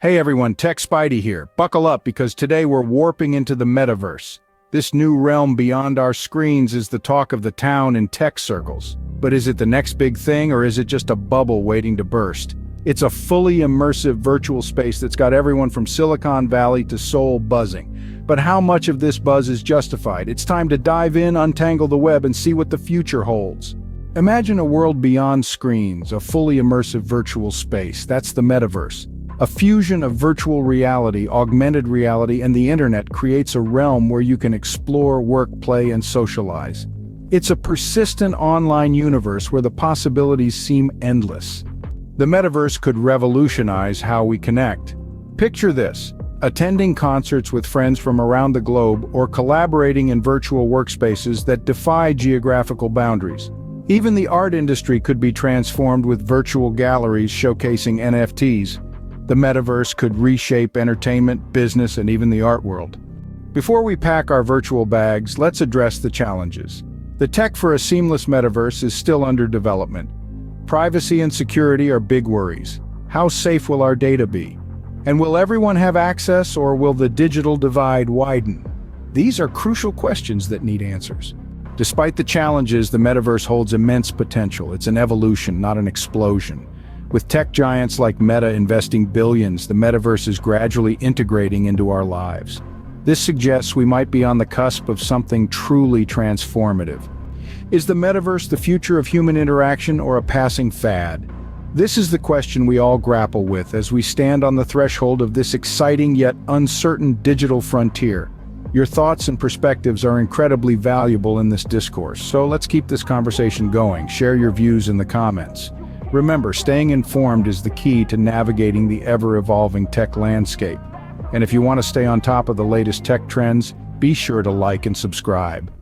Hey everyone, Tech Spidey here. Buckle up because today we're warping into the metaverse. This new realm beyond our screens is the talk of the town in tech circles. But is it the next big thing or is it just a bubble waiting to burst? It's a fully immersive virtual space that's got everyone from Silicon Valley to Seoul buzzing. But how much of this buzz is justified? It's time to dive in, untangle the web, and see what the future holds. Imagine a world beyond screens, a fully immersive virtual space. That's the metaverse. A fusion of virtual reality, augmented reality, and the internet creates a realm where you can explore, work, play, and socialize. It's a persistent online universe where the possibilities seem endless. The metaverse could revolutionize how we connect. Picture this: attending concerts with friends from around the globe or collaborating in virtual workspaces that defy geographical boundaries. Even the art industry could be transformed with virtual galleries showcasing NFTs. The metaverse could reshape entertainment, business, and even the art world. Before we pack our virtual bags, let's address the challenges. The tech for a seamless metaverse is still under development. Privacy and security are big worries. How safe will our data be? And will everyone have access, or will the digital divide widen? These are crucial questions that need answers. Despite the challenges, the metaverse holds immense potential. It's an evolution, not an explosion. With tech giants like Meta investing billions, the metaverse is gradually integrating into our lives. This suggests we might be on the cusp of something truly transformative. Is the metaverse the future of human interaction or a passing fad? This is the question we all grapple with as we stand on the threshold of this exciting yet uncertain digital frontier. Your thoughts and perspectives are incredibly valuable in this discourse, so let's keep this conversation going. Share your views in the comments. Remember, staying informed is the key to navigating the ever-evolving tech landscape. And if you want to stay on top of the latest tech trends, be sure to like and subscribe.